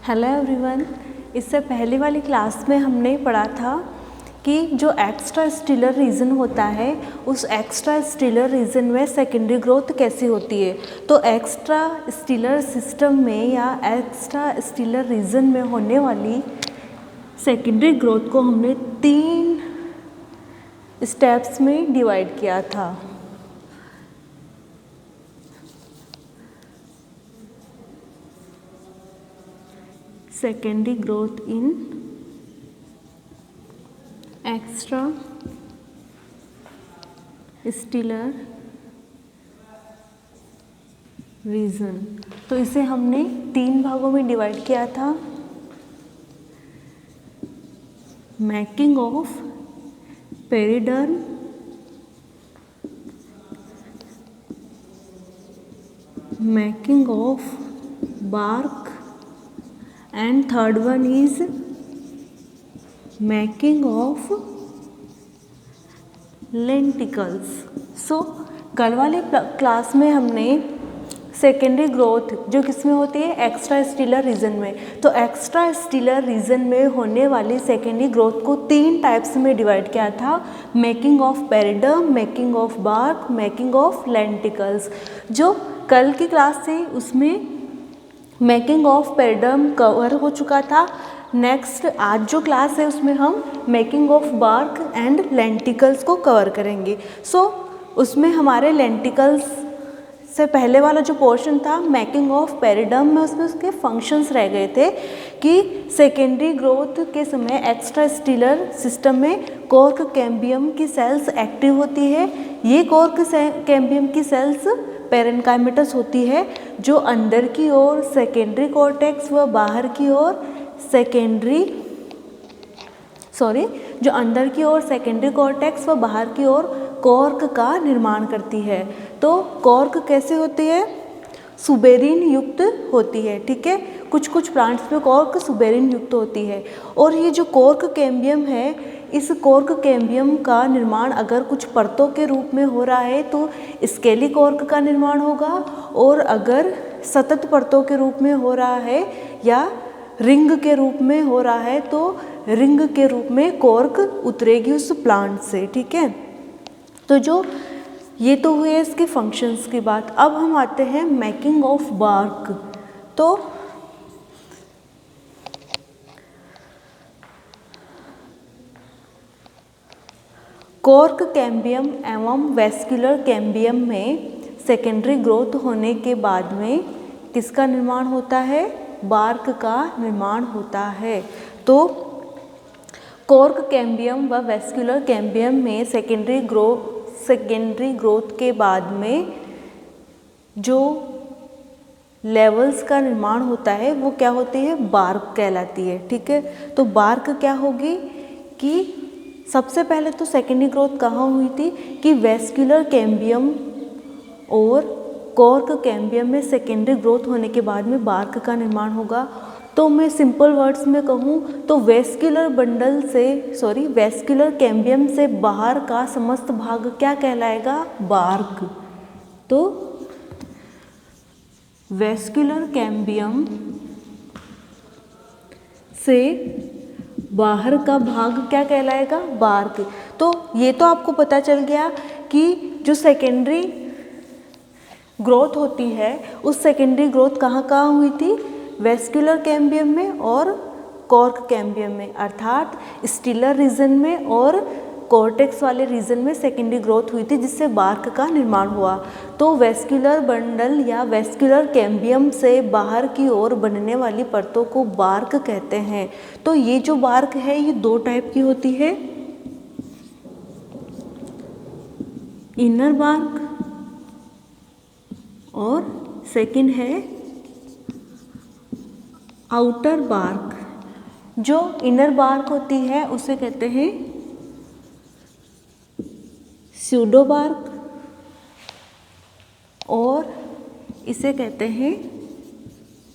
Hello everyone. इससे पहले वाली क्लास में हमने पढ़ा था कि जो एक्स्ट्रा स्टीलर रीजन होता है उस एक्स्ट्रा स्टीलर रीजन में सेकेंडरी ग्रोथ कैसी होती है। तो एक्स्ट्रा स्टीलर सिस्टम में या एक्स्ट्रा स्टीलर रीजन में होने वाली सेकेंडरी ग्रोथ को हमने 3 स्टेप्स में डिवाइड किया था। Secondary growth in extra stelar region. तो इसे हमने 3 भागों में डिवाइड किया था। Making of periderm, making of bark, and third one is making of lenticles। So कल वाले क्लास में हमने सेकेंडरी ग्रोथ जो किस में होती है, एक्स्ट्रा स्टीलर रीजन में। तो एक्स्ट्रा स्टीलर रीजन में होने वाली सेकेंडरी ग्रोथ को 3 टाइप्स में डिवाइड किया था। Making of periderm, making of bark, making of lenticels. जो कल की क्लास थी उसमें मेकिंग ऑफ पेरिडर्म कवर हो चुका था। नेक्स्ट आज जो क्लास है उसमें हम making of bark and lenticels को कवर करेंगे। सो उसमें हमारे लेंटिकल्स से पहले वाला जो पोर्शन था मेकिंग ऑफ पेरिडर्म में, उसमें उसके फंक्शंस रह गए थे कि सेकेंडरी ग्रोथ के समय एक्स्ट्रा स्टीलर सिस्टम में कॉर्क कैम्बियम की सेल्स एक्टिव होती है। ये कॉर्क कैम्बियम की सेल्स पेरेन्काइमेटस होती है जो अंदर की ओर सेकेंडरी कॉर्टेक्स व बाहर की ओर जो अंदर की ओर सेकेंडरी कॉर्टेक्स व बाहर की ओर कॉर्क का निर्माण करती है। तो कॉर्क कैसे होती है, सुबेरिन युक्त होती है। ठीक है, कुछ प्लांट्स में कॉर्क सुबेरिन युक्त होती है। और ये जो कॉर्क कैम्बियम है, इस कॉर्क कैम्बियम का निर्माण अगर कुछ परतों के रूप में हो रहा है तो स्केली कॉर्क का निर्माण होगा, और अगर सतत परतों के रूप में हो रहा है या रिंग के रूप में हो रहा है तो रिंग के रूप में कॉर्क उतरेगी उस प्लांट से। ठीक है, तो जो ये तो हुए इसके फंक्शंस की बात। अब हम आते हैं मेकिंग ऑफ बार्क। तो कॉर्क कैम्बियम एवं वेस्कुलर कैम्बियम में सेकेंडरी ग्रोथ होने के बाद में किसका निर्माण होता है, बार्क का निर्माण होता है। तो कॉर्क कैम्बियम व वेस्कुलर कैम्बियम में सेकेंडरी ग्रोथ के बाद में जो लेवल्स का निर्माण होता है वो क्या होती है, बार्क कहलाती है। ठीक है, तो बार्क क्या होगी कि सबसे पहले तो सेकेंडरी ग्रोथ कहाँ हुई थी कि वेस्कुलर कैम्बियम और कॉर्क कैम्बियम में सेकेंडरी ग्रोथ होने के बाद में बार्क का निर्माण होगा। तो मैं सिंपल वर्ड्स में कहूँ तो वेस्कुलर कैम्बियम से बाहर का समस्त भाग क्या कहलाएगा, बार्क। तो वेस्कुलर कैम्बियम से बाहर का भाग क्या कहलाएगा, बार्क। तो ये तो आपको पता चल गया कि जो सेकेंडरी ग्रोथ होती है उस सेकेंडरी ग्रोथ कहाँ हुई थी, वेस्कुलर कैम्बियम में और कॉर्क कैम्बियम में, अर्थात स्टीलर रीजन में और कॉर्टेक्स वाले रीजन में सेकेंडरी ग्रोथ हुई थी जिससे बार्क का निर्माण हुआ। तो वेस्कुलर बंडल या वेस्कुलर कैम्बियम से बाहर की ओर बनने वाली परतों को बार्क कहते हैं। तो ये जो बार्क है ये 2 टाइप की होती है, इनर बार्क और सेकंड है आउटर बार्क। जो इनर बार्क होती है उसे कहते हैं स्यूडो बार्क और इसे कहते हैं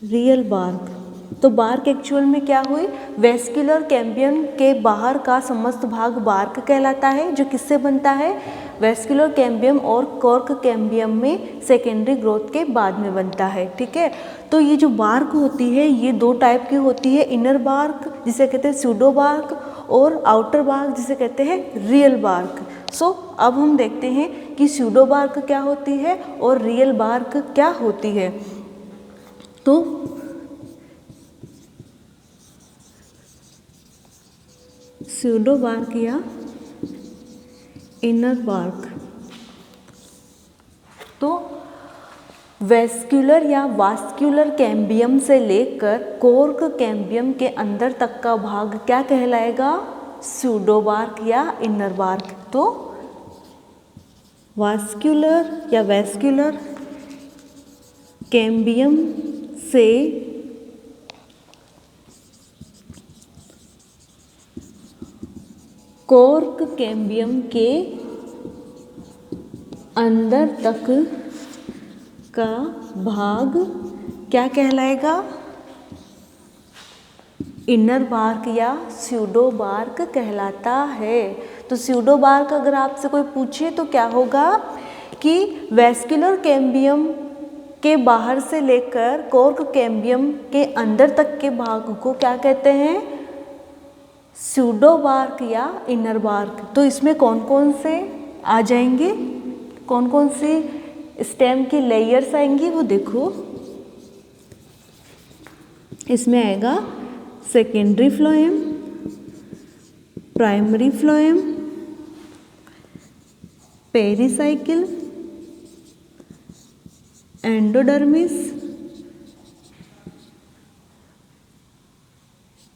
रियल बार्क। तो बार्क एक्चुअल में क्या हुई, वेस्कुलर कैम्बियम के बाहर का समस्त भाग बार्क कहलाता है जो किससे बनता है, वेस्कुलर कैम्बियम और कॉर्क कैम्बियम में सेकेंडरी ग्रोथ के बाद में बनता है। ठीक है, तो ये जो बार्क होती है ये दो टाइप की होती है, इनर बार्क जिसे कहते हैं सूडो बार्क और आउटर बार्क जिसे कहते हैं रियल बार्क। सो अब हम देखते हैं कि सूडो बार्क क्या होती है और रियल बार्क क्या होती है। तो सूडो बार्क या इनर बार्क, तो वेस्कुलर या वास्कुलर कैम्बियम से लेकर कॉर्क कैम्बियम के अंदर तक का भाग क्या कहलाएगा? सूडो बार्क या इनर बार्क। तो वास्कुलर या वेस्कुलर कैम्बियम से कॉर्क कैम्बियम के अंदर तक का भाग क्या कहलाएगा? इनर बार्क या सूडो बार्क कहलाता है। तो सूडो बार्क अगर आपसे कोई पूछे तो क्या होगा कि वेस्कुलर कैम्बियम के बाहर से लेकर कॉर्क कैम्बियम के अंदर तक के भाग को क्या कहते हैं? सूडो बार्क या इनर बार्क। तो इसमें कौन कौन से आ जाएंगे, कौन कौन सी स्टेम की लेयर्स आएंगी वो देखो। इसमें आएगा secondary phloem, primary phloem, pericycle, endodermis,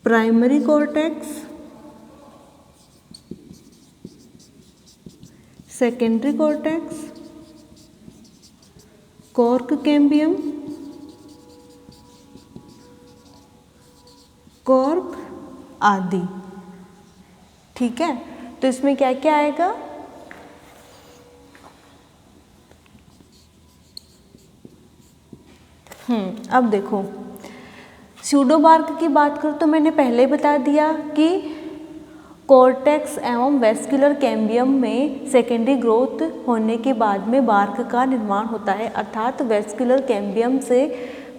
primary cortex, secondary cortex, cork cambium, cork आदि। ठीक है, तो इसमें क्या क्या आएगा? अब देखो सूडो बार्क की बात करूँ तो मैंने पहले बता दिया कि कॉर्टेक्स एवं वेस्कुलर कैम्बियम में सेकेंडरी ग्रोथ होने के बाद में बार्क का निर्माण होता है, अर्थात वेस्कुलर कैम्बियम से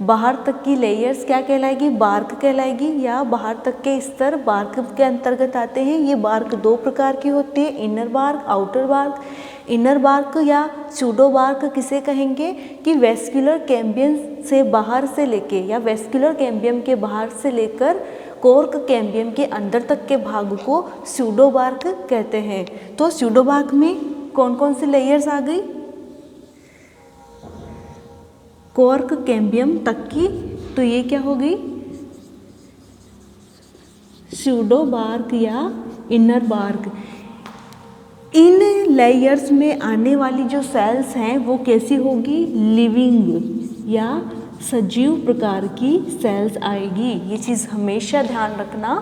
बाहर तक की लेयर्स क्या कहलाएगी? बार्क कहलाएगी, या बाहर तक के स्तर बार्क के अंतर्गत आते हैं। ये बार्क दो प्रकार की होती है, inner bark, outer bark. Inner bark या सूडो बार्क किसे कहेंगे कि वेस्कुलर कैम्बियम से बाहर से लेके या वेस्कुलर कैम्बियम के बाहर से लेकर कॉर्क कैम्बियम के अंदर तक के भाग को सूडो बार्क कहते हैं। तो सूडो बार्क में कौन कौन सी लेयर्स आ गई? कॉर्क कैम्बियम तक की, तो ये क्या होगी? सूडो बार्क या इनर बार्क। इन लेयर्स में आने वाली जो सेल्स हैं वो कैसी होगी? लिविंग या सजीव प्रकार की सेल्स आएगी। ये चीज़ हमेशा ध्यान रखना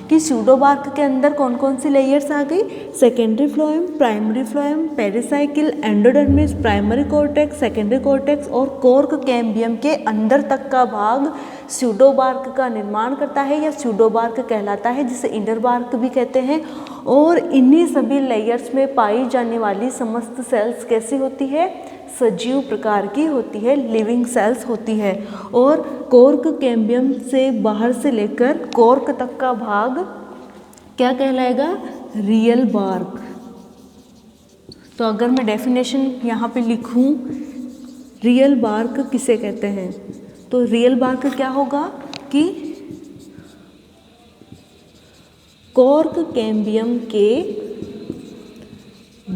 कि सूडो बार्क के अंदर कौन कौन सी लेयर्स आ गई? Secondary phloem, primary phloem, pericycle, endodermis, primary cortex, secondary cortex और कॉर्क कैम्बियम के अंदर तक का भाग सूडो बार्क का निर्माण करता है या सूडो बार्क कहलाता है, जिसे इनर बार्क भी कहते हैं। और इन्हीं सभी लेयर्स में पाई जाने वाली समस्त सेल्स कैसी होती है? सजीव प्रकार की होती है, लिविंग सेल्स होती है। और कॉर्क कैम्बियम से बाहर से लेकर कॉर्क तक का भाग क्या कहलाएगा? Real bark. तो अगर मैं डेफिनेशन यहाँ पे लिखूँ रियल बार्क किसे कहते हैं, तो रियल बार्क क्या होगा कि कॉर्क कैम्बियम के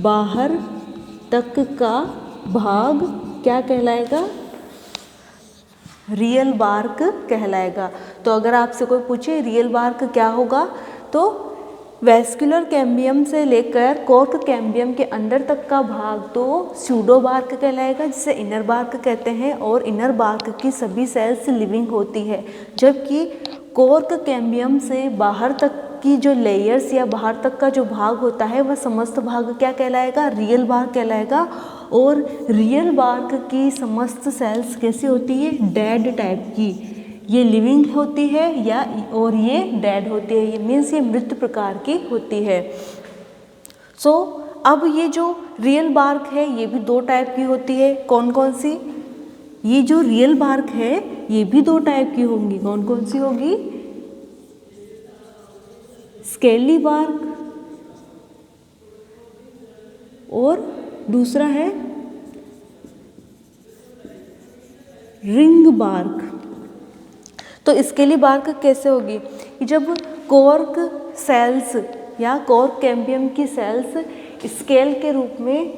बाहर तक का भाग क्या कहलाएगा? रियल बार्क कहलाएगा। तो अगर आपसे कोई पूछे रियल बार्क क्या होगा, तो वेस्कुलर कैम्बियम से लेकर कॉर्क कैम्बियम के अंदर तक का भाग तो सूडो बार्क कहलाएगा, जिसे इनर बार्क कहते हैं। और इनर बार्क की सभी सेल्स लिविंग होती है, जबकि कॉर्क कैम्बियम से बाहर तक की जो लेयर्स या बाहर तक का जो भाग होता है वह समस्त भाग क्या कहलाएगा? रियल बार्क कहलाएगा। और रियल बार्क की समस्त सेल्स कैसी होती है? डेड टाइप की। ये लिविंग होती है या और ये डेड होती है, ये मीन्स ये मृत प्रकार की होती है। सो अब ये जो रियल बार्क है ये भी दो टाइप की होती है, कौन कौन सी? ये जो रियल बार्क है ये भी दो टाइप की होंगी, कौन कौन सी होगी? स्केली बार्क और दूसरा है रिंग बार्क। तो स्केली बार्क कैसे होगी कि जब कॉर्क सेल्स या कॉर्क कैम्बियम की सेल्स स्केल के रूप में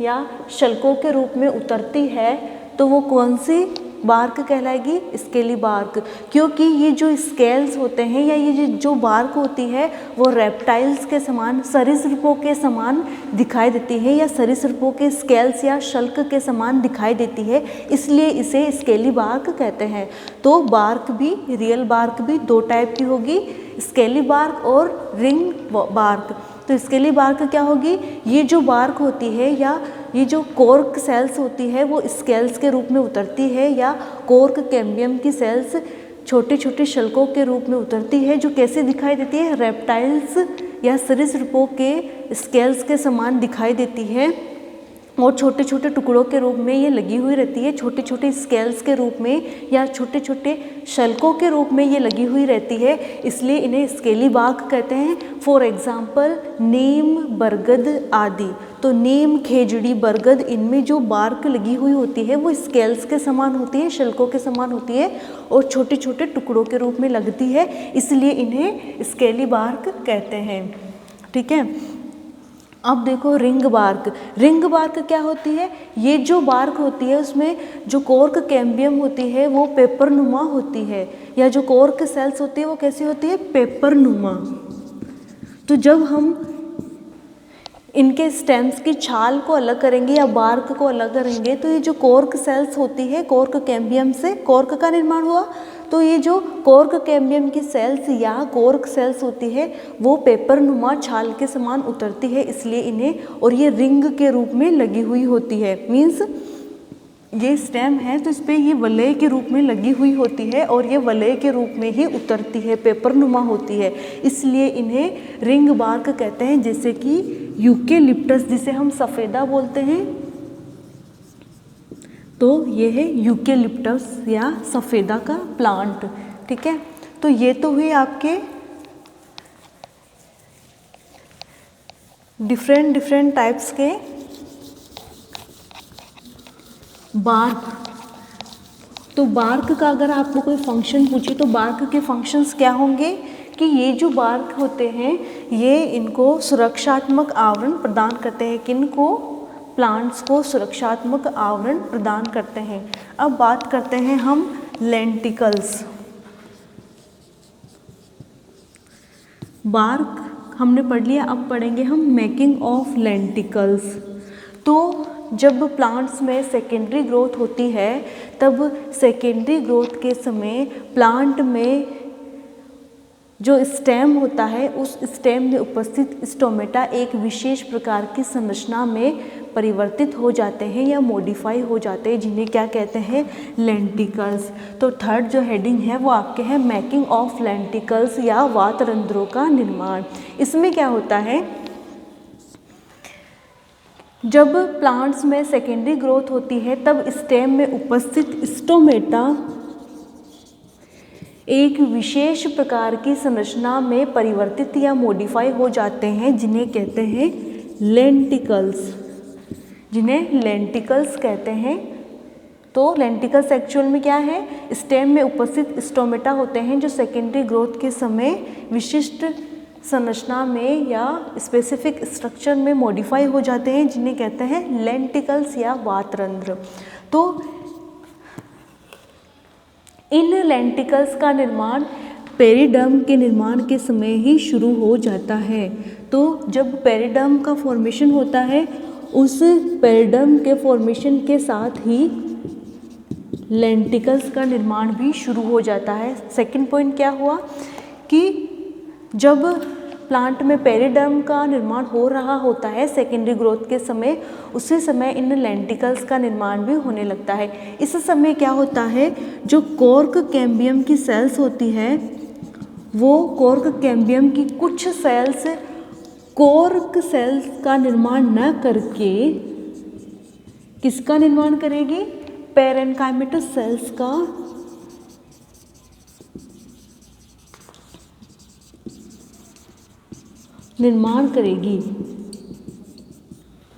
या शल्कों के रूप में उतरती है तो वो कौन सी बार्क कहलाएगी? Scaly bark. क्योंकि ये जो स्केल्स होते हैं या ये जो बार्क होती है वो रेप्टाइल्स के समान, सरीसृपों के समान दिखाई देती है या सरीसृपों के स्केल्स या शल्क के समान दिखाई देती है, इसलिए इसे स्केली बार्क कहते हैं। तो बार्क भी, रियल बार्क भी दो टाइप की होगी, स्केली बार्क और रिंग बार्क। तो स्केली बार्क क्या होगी? ये जो बार्क होती है या ये जो कॉर्क सेल्स होती है वो स्केल्स के रूप में उतरती है या कॉर्क कैम्बियम की सेल्स छोटे छोटे शल्कों के रूप में उतरती है, जो कैसे दिखाई देती है? रेप्टाइल्स या सरीसृपों के स्केल्स के समान दिखाई देती है और छोटे छोटे टुकड़ों के रूप में ये लगी हुई रहती है, छोटे छोटे स्केल्स के रूप में या छोटे छोटे शल्कों के रूप में ये लगी हुई रहती है, इसलिए इन्हें स्केली बार्क कहते हैं। फॉर एग्जाम्पल नीम, बरगद आदि। तो नीम, खेजड़ी, बरगद, इनमें जो बार्क लगी हुई होती है वो स्केल्स के समान होती है, शल्कों के समान होती है और छोटे छोटे टुकड़ों के रूप में लगती है, इसलिए इन्हें स्केली बार्क कहते हैं। ठीक है। अब देखो रिंग बार्क। रिंग बार्क क्या होती है? ये जो बार्क होती है उसमें जो कॉर्क कैम्बियम होती है वो पेपर नुमा होती है, या जो कॉर्क सेल्स होती है वो कैसी होती है? पेपर नुमा। तो जब हम इनके स्टेम्स की छाल को अलग करेंगे या बार्क को अलग करेंगे तो ये जो कॉर्क सेल्स होती है, कॉर्क कैम्बियम से कॉर्क का निर्माण हुआ, तो ये जो कॉर्क कैम्बियम की सेल्स या कॉर्क सेल्स होती है वो पेपर नुमा छाल के समान उतरती है, इसलिए इन्हें, और ये रिंग के रूप में लगी हुई होती है। मीन्स ये स्टेम है तो इस पर ये वलय के रूप में लगी हुई होती है और ये वलय के रूप में ही उतरती है, पेपर नुमा होती है, इसलिए इन्हें रिंग बार्क कहते हैं। जैसे कि यूकेलिप्टस जिसे हम सफ़ेदा बोलते हैं, तो ये है यूकेलिप्टस या सफ़ेदा का प्लांट। ठीक है। तो ये तो हुए आपके डिफरेंट टाइप्स के बार्क। तो बार्क का अगर आपको कोई फंक्शन पूछे तो बार्क के फंक्शंस क्या होंगे कि ये जो बार्क होते हैं ये इनको सुरक्षात्मक आवरण प्रदान करते हैं। किनको? प्लांट्स को सुरक्षात्मक आवरण प्रदान करते हैं। अब बात करते हैं हम लेंटिकल्स। बार्क हमने पढ़ लिया, अब पढ़ेंगे हम मेकिंग ऑफ लेंटिकल्स। तो जब प्लांट्स में सेकेंडरी ग्रोथ होती है तब सेकेंडरी ग्रोथ के समय प्लांट में जो स्टेम होता है उस स्टेम में उपस्थित स्टोमेटा एक विशेष प्रकार की संरचना में परिवर्तित हो जाते हैं या मॉडिफाई हो जाते हैं, जिन्हें क्या कहते हैं? लेंटिकल्स। तो थर्ड जो हेडिंग है वो आपके है मेकिंग ऑफ लेंटिकल्स या वातरंध्रों का निर्माण। इसमें क्या होता है? जब प्लांट्स में सेकेंडरी ग्रोथ होती है तब स्टेम में उपस्थित स्टोमेटा एक विशेष प्रकार की संरचना में परिवर्तित या मॉडिफाई हो जाते हैं, जिन्हें कहते हैं लेंटिकल्स, जिन्हें लेंटिकल्स कहते हैं। तो लेंटिकल्स एक्चुअल में क्या है? स्टेम में उपस्थित स्टोमेटा होते हैं जो सेकेंडरी ग्रोथ के समय विशिष्ट संरचना में या स्पेसिफिक स्ट्रक्चर में मॉडिफाई हो जाते हैं, जिन्हें कहते हैं लेंटिकल्स या वातरंध्र। तो इन लेंटिकल्स का निर्माण पेरिडर्म के निर्माण के समय ही शुरू हो जाता है। तो जब पेरिडर्म का फॉर्मेशन होता है उस पेरिडर्म के फॉर्मेशन के साथ ही लेंटिकल्स का निर्माण भी शुरू हो जाता है। सेकंड पॉइंट क्या हुआ कि जब प्लांट में पेरिडर्म का निर्माण हो रहा होता है सेकेंडरी ग्रोथ के समय, उसी समय इन लेंटिकल्स का निर्माण भी होने लगता है। इस समय क्या होता है? जो कॉर्क कैम्बियम की सेल्स होती है वो कॉर्क कैम्बियम की कुछ सेल्स कॉर्क सेल्स का निर्माण न करके किसका निर्माण करेगी? पेरेन्काइमेटस सेल्स का निर्माण करेगी।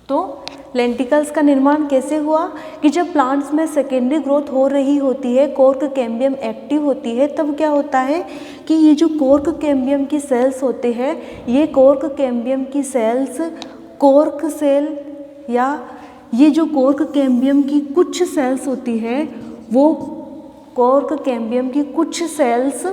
तो लेंटिकल्स का निर्माण कैसे हुआ कि जब प्लांट्स में सेकेंडरी ग्रोथ हो रही होती है, कॉर्क कैम्बियम एक्टिव होती है, तब क्या होता है कि ये जो कॉर्क कैम्बियम की सेल्स होते हैं, ये कॉर्क कैम्बियम की सेल्स कॉर्क सेल या ये जो कॉर्क कैम्बियम की कुछ सेल्स होती है वो कॉर्क कैम्बियम की कुछ सेल्स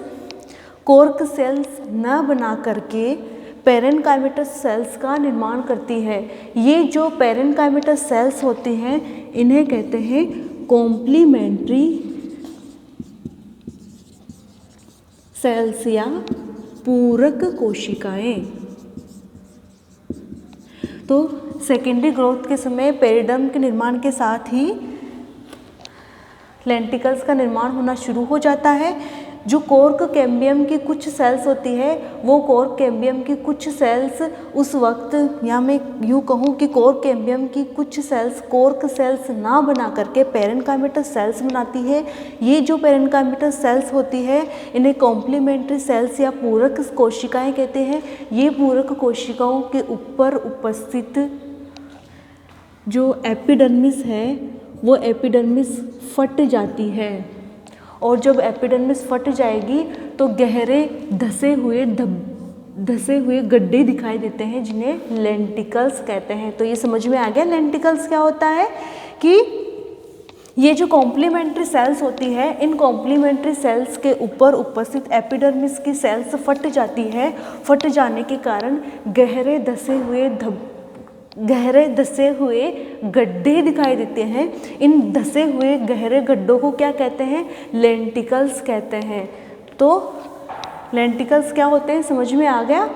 कॉर्क सेल्स न बना करके पेरेन्काइमेटस सेल्स का निर्माण करती है। ये जो पेरेन्काइमेटस सेल्स होती हैं इन्हें कहते हैं कॉम्प्लीमेंट्री सेल्स या पूरक कोशिकाएं। तो सेकेंडरी ग्रोथ के समय पेरिडर्म के निर्माण के साथ ही लेंटिकल्स का निर्माण होना शुरू हो जाता है। जो कॉर्क कैम्बियम की कुछ सेल्स होती है वो कॉर्क कैम्बियम की कुछ सेल्स उस वक्त, या मैं यूँ कहूँ कि कॉर्क कैम्बियम की कुछ सेल्स कॉर्क सेल्स ना बना करके पेरेन्काइमेटस सेल्स बनाती है। ये जो पेरेन्काइमेटस सेल्स होती है इन्हें कॉम्प्लीमेंट्री सेल्स या पूरक कोशिकाएं कहते हैं। ये पूरक कोशिकाओं के ऊपर उपस्थित जो एपिडर्मिस है वो एपिडर्मिस फट जाती है, और जब एपिडर्मिस फट जाएगी तो गहरे धसे हुए गड्ढे दिखाई देते हैं जिन्हें लेंटिकल्स कहते हैं। तो ये समझ में आ गया लेंटिकल्स क्या होता है कि ये जो कॉम्प्लीमेंट्री सेल्स होती है, इन कॉम्प्लीमेंट्री सेल्स के ऊपर उपस्थित एपिडर्मिस की सेल्स फट जाती है। फट जाने के कारण गहरे धसे हुए गड्ढे दिखाई देते हैं। इन धसे हुए गहरे गड्ढों को क्या कहते हैं? लेंटिकल्स कहते हैं। तो लेंटिकल्स क्या होते हैं समझ में आ गया।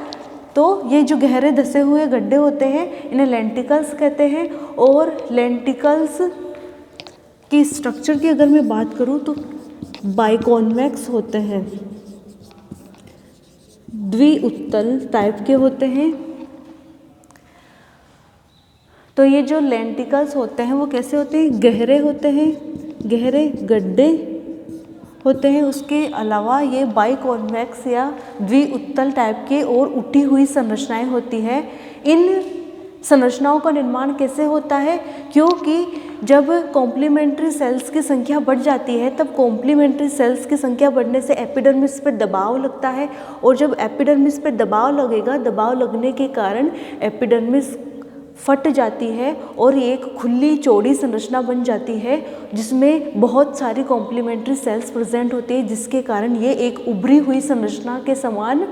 तो ये जो गहरे धसे हुए गड्ढे होते हैं इन्हें लेंटिकल्स कहते हैं। और लेंटिकल्स की स्ट्रक्चर की अगर मैं बात करूँ तो बाइकॉन्वेक्स होते हैं, द्विउत्तल टाइप के होते हैं। तो ये जो लेंटिकल्स होते हैं वो कैसे होते हैं? गहरे होते हैं, गहरे गड्ढे होते हैं। उसके अलावा ये बाइकॉन्वेक्स या द्विउत्तल टाइप के और उठी हुई संरचनाएं होती हैं। इन संरचनाओं का निर्माण कैसे होता है? क्योंकि जब कॉम्प्लीमेंट्री सेल्स की संख्या बढ़ जाती है तब कॉम्प्लीमेंट्री सेल्स की संख्या बढ़ने से एपिडर्मिस पर दबाव लगता है, और जब एपिडर्मिस पर दबाव लगेगा, दबाव लगने के कारण एपिडर्मिस फट जाती है और एक खुली चौड़ी संरचना बन जाती है जिसमें बहुत सारी कॉम्प्लीमेंट्री सेल्स प्रेजेंट होती है, जिसके कारण ये एक उभरी हुई संरचना के समान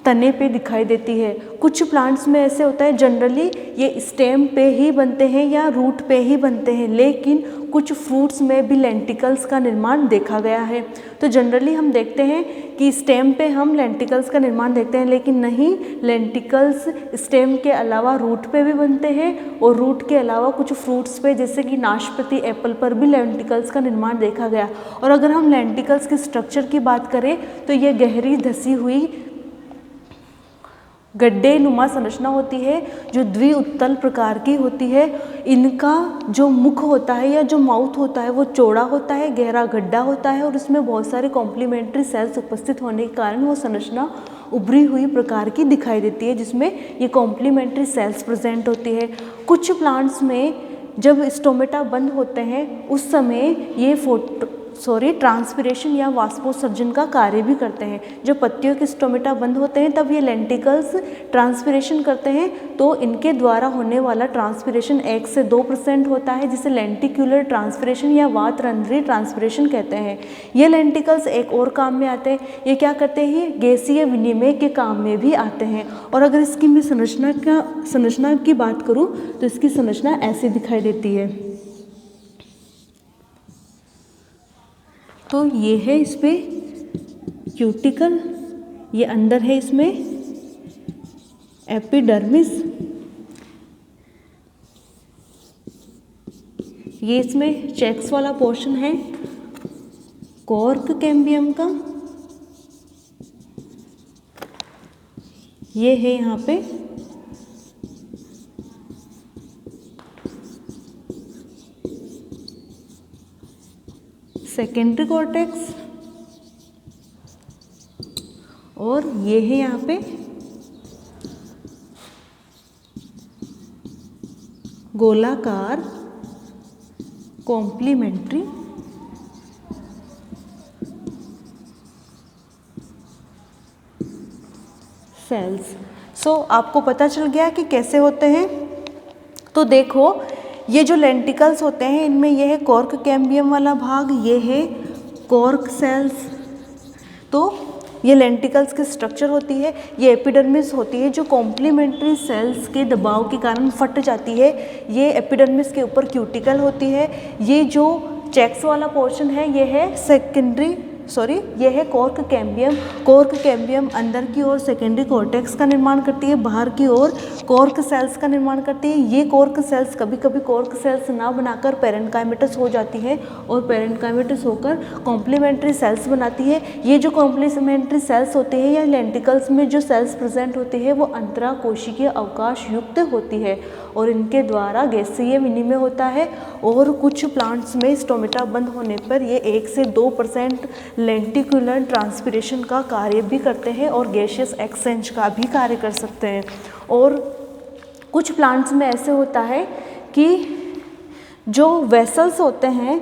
तने पे दिखाई देती है। कुछ प्लांट्स में ऐसे होता है, जनरली ये स्टेम पे ही बनते हैं या रूट पे ही बनते हैं, लेकिन कुछ फ्रूट्स में भी लेंटिकल्स का निर्माण देखा गया है। तो जनरली हम देखते हैं कि स्टेम पे हम लेंटिकल्स का निर्माण देखते हैं, लेकिन नहीं, लेंटिकल्स स्टेम के अलावा रूट पे भी बनते हैं, और रूट के अलावा कुछ फ्रूट्स पे जैसे कि नाशपाती, एप्पल पर भी लेंटिकल्स का निर्माण देखा गया। और अगर हम लेंटिकल्स के स्ट्रक्चर की बात करें तो ये गहरी धसी हुई गड्ढे नुमा संरचना होती है जो द्विउत्तल प्रकार की होती है। इनका जो मुख होता है या जो माउथ होता है वो चौड़ा होता है, गहरा गड्ढा होता है, और उसमें बहुत सारे कॉम्प्लीमेंट्री सेल्स उपस्थित होने के कारण वो संरचना उभरी हुई प्रकार की दिखाई देती है, जिसमें ये कॉम्प्लीमेंट्री सेल्स प्रेजेंट होती है। कुछ प्लांट्स में जब स्टोमेटा बंद होते हैं उस समय ये ट्रांसपिरेशन या वाष्पोत्सर्जन का कार्य भी करते हैं। जब पत्तियों के स्टोमेटा बंद होते हैं तब ये लेंटिकल्स ट्रांसपिरेशन करते हैं, तो इनके द्वारा होने वाला ट्रांसपिरेशन 1 से 2% होता है, जिसे लेंटिक्यूलर ट्रांसपिरेशन या वातरंध्रीय ट्रांसपिरेशन कहते हैं। ये लेंटिकल्स एक और काम में आते हैं, ये क्या करते हैं? गैसीय विनिमय के काम में भी आते हैं। और अगर इसकी मैं संरचना की बात करूँ तो इसकी संरचना ऐसी दिखाई देती है। तो ये है इस पे क्यूटिकल, ये अंदर है इसमें एपिडर्मिस, ये इसमें चेक्स वाला पोर्शन है कॉर्क कैम्बियम का, ये है यहाँ पे सेकेंडरी कॉर्टेक्स, और ये है यहाँ पे गोलाकार कॉम्प्लीमेंट्री सेल्स। सो आपको पता चल गया कि कैसे होते हैं। तो देखो, ये जो लेंटिकल्स होते हैं इनमें ये है कॉर्क कैम्बियम वाला भाग, ये है कॉर्क सेल्स। तो ये लेंटिकल्स की स्ट्रक्चर होती है, ये एपिडर्मिस होती है जो कॉम्प्लीमेंट्री सेल्स के दबाव के कारण फट जाती है। ये एपिडर्मिस के ऊपर क्यूटिकल होती है। ये जो चेक्स वाला पोर्शन है ये है ये है कॉर्क कैम्बियम। कॉर्क कैम्बियम अंदर की ओर सेकेंडरी कॉर्टेक्स का निर्माण करती है, बाहर की ओर कॉर्क सेल्स का निर्माण करती है। ये कॉर्क सेल्स कभी कभी कॉर्क सेल्स ना बनाकर पेरेन्काइमेटस हो जाती है और पेरेन्काइमेटस होकर कॉम्प्लीमेंट्री सेल्स बनाती है। ये जो कॉम्प्लीमेंट्री सेल्स होती है या लेंटिकल्स में जो सेल्स प्रेजेंट होती है वो अंतराकोशिकीय अवकाश युक्त होती है और इनके द्वारा गैसीय विनिमय होता है। और कुछ प्लांट्स में स्टोमेटा बंद होने पर ये 1 से 2% लेंटिकुलर ट्रांसपिरेशन का कार्य भी करते हैं और गैसियस एक्सचेंज का भी कार्य कर सकते हैं। और कुछ प्लांट्स में ऐसे होता है कि जो वेसल्स होते हैं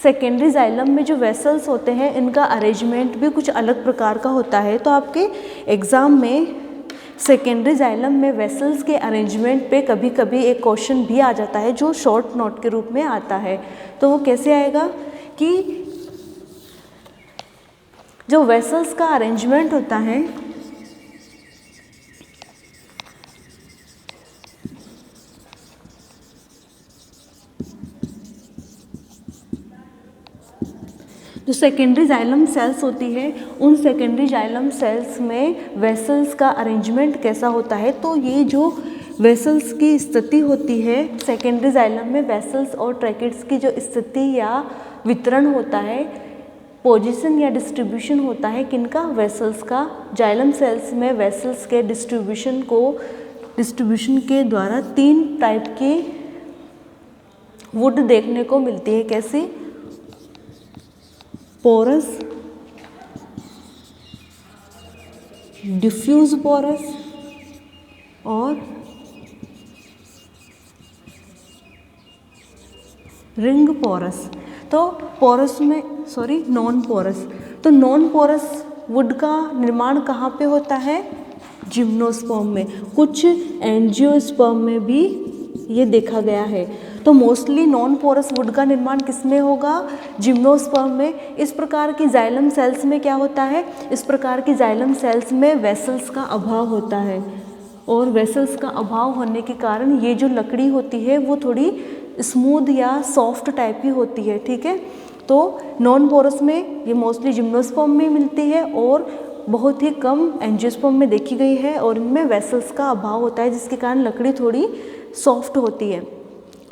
सेकेंडरी जाइलम में, जो वेसल्स होते हैं इनका अरेंजमेंट भी कुछ अलग प्रकार का होता है। तो आपके एग्ज़ाम में सेकेंडरी जाइलम में वेसल्स के अरेंजमेंट पे कभी कभी एक क्वेश्चन भी आ जाता है जो शॉर्ट नोट के रूप में आता है। तो वो कैसे आएगा कि जो वेसल्स का अरेंजमेंट होता है जो सेकेंडरी जाइलम सेल्स होती है उन सेकेंडरी जाइलम सेल्स में वेसल्स का अरेंजमेंट कैसा होता है। तो ये जो वेसल्स की स्थिति होती है सेकेंडरी जाइलम में, वेसल्स और ट्रैकेट्स की जो स्थिति या वितरण होता है, पोजीशन या डिस्ट्रीब्यूशन होता है किनका, वेसल्स का। जाइलम सेल्स में वेसल्स के डिस्ट्रीब्यूशन के द्वारा 3 टाइप की वुड देखने को मिलती है। कैसी, पोरस, डिफ्यूज पोरस और रिंग पोरस। तो पोरस में नॉन पोरस। तो नॉन पोरस वुड का निर्माण कहाँ पे होता है, जिम्नोस्पर्म में। कुछ एंजियोस्पर्म में भी ये देखा गया है। तो मोस्टली नॉन पोरस वुड का निर्माण किस में होगा, जिम्नोस्पर्म में। इस प्रकार की जाइलम सेल्स में क्या होता है, इस प्रकार की जाइलम सेल्स में वेसल्स का अभाव होता है और वेसल्स का अभाव होने के कारण ये जो लकड़ी होती है वो थोड़ी स्मूथ या सॉफ्ट टाइप की होती है। ठीक है, तो नॉन पोरस में ये मोस्टली जिम्नोस्पर्म में मिलती है और बहुत ही कम एंजियोस्पर्म में देखी गई है और इनमें वेसल्स का अभाव होता है जिसके कारण लकड़ी थोड़ी सॉफ्ट होती है।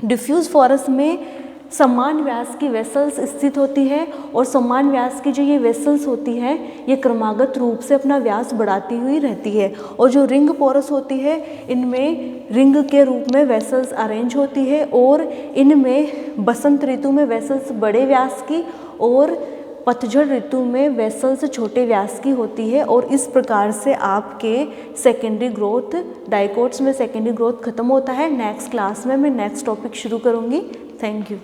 डिफ्यूज फॉरेस्ट में समान व्यास की वेसल्स स्थित होती है और समान व्यास की जो ये वेसल्स होती है ये क्रमागत रूप से अपना व्यास बढ़ाती हुई रहती है। और जो रिंग पोरस होती है इनमें रिंग के रूप में वेसल्स अरेंज होती है और इनमें बसंत ऋतु में वेसल्स बड़े व्यास की और पतझड़ ऋतु में वेसल्स छोटे व्यास की होती है। और इस प्रकार से आपके सेकेंडरी ग्रोथ, डाइकोट्स में सेकेंडरी ग्रोथ खत्म होता है। नेक्स्ट क्लास में मैं नेक्स्ट टॉपिक शुरू करूँगी। Thank you.